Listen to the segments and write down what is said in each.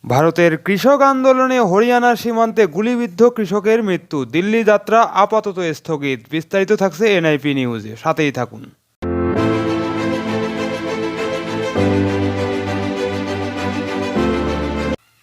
ভারতের কৃষক আন্দোলনে হরিয়ানার সীমান্তে গুলিবিদ্ধ কৃষকের মৃত্যু, দিল্লি যাত্রা আপাতত স্থগিত। বিস্তারিত থাকছে এনআইপি নিউজে, সাথেই থাকুন।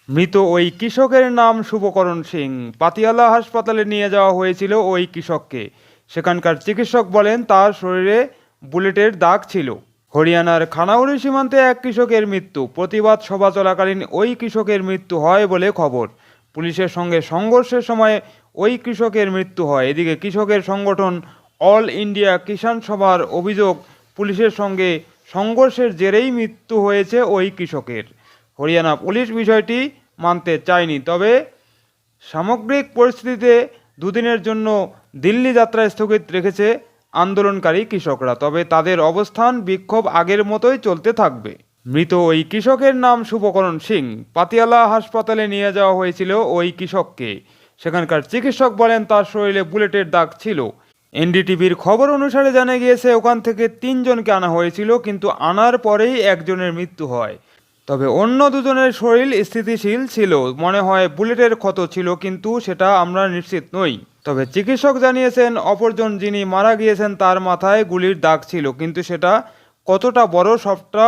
মৃত ওই কৃষকের নাম শুভকরণ সিং। পাতিয়ালা হাসপাতালে নিয়ে যাওয়া হয়েছিল ওই কৃষককে। সেখানকার চিকিৎসক বলেন তার শরীরে বুলেটের দাগ ছিল। হরিয়ানার খানাউরি সীমান্তে এক কৃষকের মৃত্যু। প্রতিবাদ সভা চলাকালীন ওই কৃষকের মৃত্যু হয় বলে খবর। পুলিশের সঙ্গে সংঘর্ষের সময় ওই কৃষকের মৃত্যু হয়। এদিকে কৃষকের সংগঠন অল ইন্ডিয়া কিষাণ সভার অভিযোগ, পুলিশের সঙ্গে সংঘর্ষের জেরেই মৃত্যু হয়েছে ওই কৃষকের। হরিয়ানা পুলিশ বিষয়টি মানতে চায়নি, তবে সামগ্রিক পরিস্থিতিতে দুদিনের জন্য দিল্লি যাত্রা স্থগিত রেখেছে আন্দোলনকারী কৃষকরা। তবে তাদের অবস্থান বিক্ষোভ আগের মতোই চলতে থাকবে। মৃত ওই কৃষকের নাম শুভকরণ সিং। পাতিয়ালা হাসপাতালে নিয়ে যাওয়া হয়েছিল ওই কৃষককে। সেখানকার চিকিৎসক বলেন তার শরীরে বুলেটের দাগ ছিল। এনডিটিভির খবর অনুসারে জানা গিয়েছে ওখান থেকে 3 জনকে আনা হয়েছিল, কিন্তু আনার পরেই একজনের মৃত্যু হয়। তবে অন্য দুজনের শরীর স্থিতিশীল ছিল। মনে হয় বুলেটের ক্ষত ছিল, কিন্তু সেটা আমরা নিশ্চিত নই। তবে চিকিৎসক জানিয়েছেন অপরজন যিনি মারা গিয়েছেন তার মাথায় গুলির দাগ ছিল, কিন্তু সেটা কতটা বড় সবটা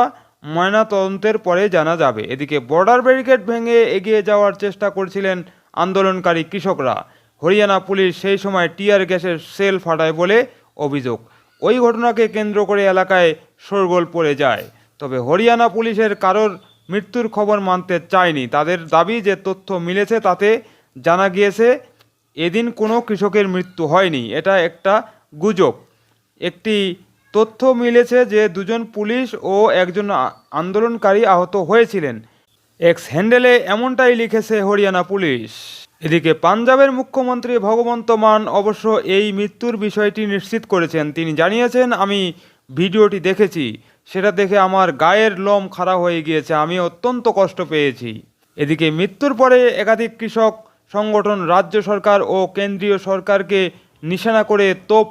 ময়নাতদন্তের পরে জানা যাবে। এদিকে বর্ডার ব্যারিকেড ভেঙে এগিয়ে যাওয়ার চেষ্টা করছিলেন আন্দোলনকারী কৃষকরা। হরিয়ানা পুলিশ সেই সময় টিয়ার গ্যাসের সেল ফাটায় বলে অভিযোগ। ওই ঘটনাকে কেন্দ্র করে এলাকায় শোরগোল পড়ে যায়। তবে হরিয়ানা পুলিশের কারোর মৃত্যুর খবর মানতে চায়নি। তাদের দাবি যে তথ্য মিলেছে তাতে জানা গিয়েছে এদিন কোনো কৃষকের মৃত্যু হয়নি। এটা একটা গুজব। একটি তথ্য মিলেছে যে 2 জন পুলিশ ও একজন আন্দোলনকারী আহত হয়েছিলেন। এক্স হ্যান্ডেলে এমনটাই লিখেছে হরিয়ানা পুলিশ। এদিকে পাঞ্জাবের মুখ্যমন্ত্রী ভগবন্ত মান অবশ্য এই মৃত্যুর বিষয়টি নিশ্চিত করেছেন। তিনি জানিয়েছেন, আমি ভিডিওটি দেখেছি, সেটা দেখে আমার গায়ের লোম খাড়া হয়ে গিয়েছে, আমি অত্যন্ত কষ্ট পেয়েছি। এদিকে মৃত্যুর পরে একাধিক কৃষক সংগঠন রাজ্য সরকার ও কেন্দ্রীয় সরকারকে নিশানা করে তোপ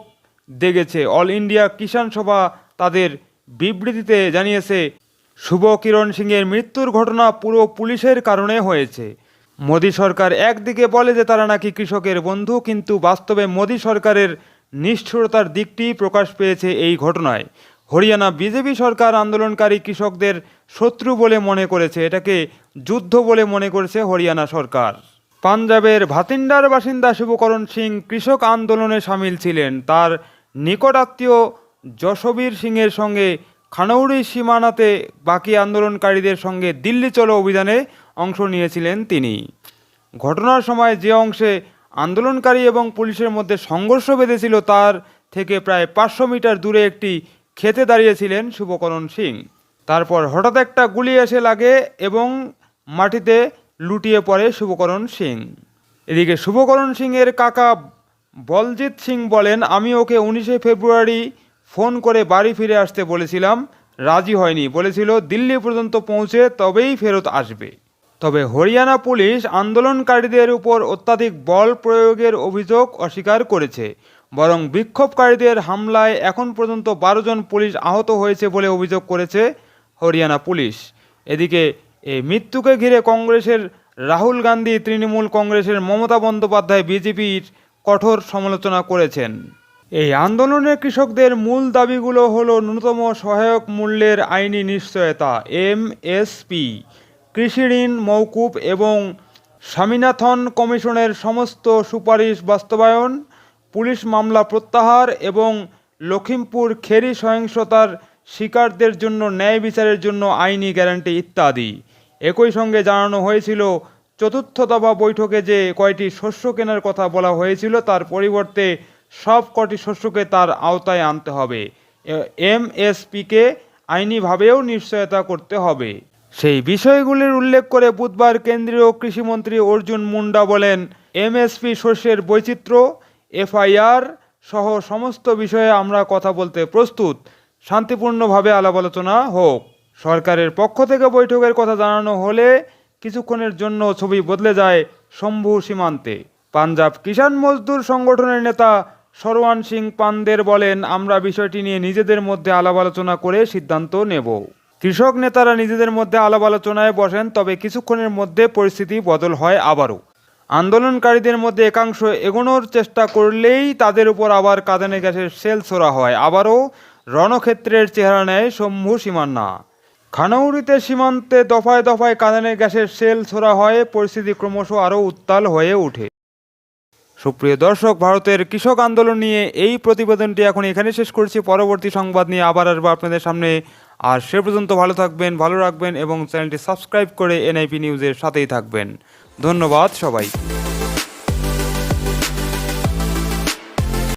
দেগেছে। অল ইন্ডিয়া কিষাণ সভা তাদের বিবৃতিতে জানিয়েছে শুভকিরণ সিংয়ের মৃত্যুর ঘটনা পুরো পুলিশের কারণে হয়েছে। মোদী সরকার একদিকে বলে যে তারা নাকি কৃষকের বন্ধু, কিন্তু বাস্তবে মোদী সরকারের নিষ্ঠুরতার দিকটি প্রকাশ পেয়েছে এই ঘটনায়। হরিয়ানা বিজেপি সরকার আন্দোলনকারী কৃষকদের শত্রু বলে মনে করেছে, এটাকে যুদ্ধ বলে মনে করেছে হরিয়ানা সরকার। পাঞ্জাবের ভাতিন্ডার বাসিন্দা শুভকরণ সিং কৃষক আন্দোলনে সামিল ছিলেন। তার নিকট আত্মীয় যশবীর সিংয়ের সঙ্গে খানৌরি সীমানাতে বাকি আন্দোলনকারীদের সঙ্গে দিল্লি চলো অভিযানে অংশ নিয়েছিলেন তিনি। ঘটনার সময় যে অংশে আন্দোলনকারী এবং পুলিশের মধ্যে সংঘর্ষ বেঁধেছিল তার থেকে প্রায় 500 মিটার দূরে একটি খেতে দাঁড়িয়েছিলেন শুভকরণ সিং। তারপর হঠাৎ একটা গুলি এসে লাগে এবং মাটিতে লুটিয়ে পড়ে শুভকরণ সিং। এদিকে শুভকরণ সিংয়ের কাকা বলজিৎ সিং বলেন, আমি ওকে 19শে ফেব্রুয়ারি ফোন করে বাড়ি ফিরে আসতে বলেছিলাম, রাজি হয়নি, বলেছিল দিল্লি পর্যন্ত পৌঁছে তবেই ফেরত আসবে। তবে হরিয়ানা পুলিশ আন্দোলনকারীদের উপর অত্যাধিক বল প্রয়োগের অভিযোগ অস্বীকার করেছে। বরং বিক্ষোভকারীদের হামলায় এখন পর্যন্ত 12 জন পুলিশ আহত হয়েছে বলে অভিযোগ করেছে হরিয়ানা পুলিশ। এদিকে এই মৃত্যুকে ঘিরে কংগ্রেসের রাহুল গান্ধী, তৃণমূল কংগ্রেসের মমতা বন্দ্যোপাধ্যায় বিজেপির কঠোর সমালোচনা করেছেন। এই আন্দোলনের কৃষকদের মূল দাবিগুলো হলো ন্যূনতম সহায়ক মূল্যের আইনি নিশ্চয়তা, এমএসপি, কৃষি ঋণ মওকুফ এবং স্বামীনাথন কমিশনের সমস্ত সুপারিশ বাস্তবায়ন, পুলিশ মামলা প্রত্যাহার এবং লখিমপুর খেরি সহিংসতার শিকারদের জন্য ন্যায় বিচারের জন্য আইনি গ্যারান্টি ইত্যাদি। একই সঙ্গে জানানো হয়েছিল চতুর্থ দফা বৈঠকে যে কয়টি শস্য কেনার কথা বলা হয়েছিল তার পরিবর্তে সব কটি শস্যকে তার আওতায় আনতে হবে। এমএসপিকে আইনিভাবেও নিশ্চয়তা করতে হবে। সেই বিষয়গুলির উল্লেখ করে বুধবার কেন্দ্রীয় কৃষিমন্ত্রী অর্জুন মুন্ডা বলেন, এমএসপি, শস্যের বৈচিত্র্য, এফআইআর সহ সমস্ত বিষয়ে আমরা কথা বলতে প্রস্তুত। শান্তিপূর্ণভাবে আলাপ আলোচনা হোক। সরকারের পক্ষ থেকে বৈঠকের কথা জানানো হলে কিছুক্ষণের জন্য ছবি বদলে যায় শম্ভু সীমান্তে। পাঞ্জাব কিষাণ মজদুর সংগঠনের নেতা সরওয়ান সিং পান্দের বলেন, আমরা বিষয়টি নিয়ে নিজেদের মধ্যে আলাপ আলোচনা করে সিদ্ধান্ত নেব। কৃষক নেতারা নিজেদের মধ্যে আলাপ আলোচনায় বসেন, তবে কিছুক্ষণের মধ্যে পরিস্থিতি বদল হয় আবারও। আন্দোলনকারীদের মধ্যে একাংশ এগোনোর চেষ্টা করলেই তাদের উপর আবার কাঁদানে গ্যাসের শেল ছোড়া হয়। আবারও রণক্ষেত্রের চেহারা নেয় শম্ভু সীমানা। খানাউড়িতে সীমান্তে দফায় দফায় কাঁদানে গ্যাসের শেল ছোড়া হয়। পরিস্থিতি ক্রমশ আরও উত্তাল হয়ে ওঠে। সুপ্রিয় দর্শক, ভারতের কৃষক আন্দোলন নিয়ে এই প্রতিবেদনটি এখন এখানে শেষ করছি। পরবর্তী সংবাদ নিয়ে আবার আসবো আপনাদের সামনে। আর সে পর্যন্ত ভালো থাকবেন, ভালো রাখবেন এবং চ্যানেলটি সাবস্ক্রাইব করে এনআইপি নিউজের সাথেই থাকবেন। ধন্যবাদ সবাই।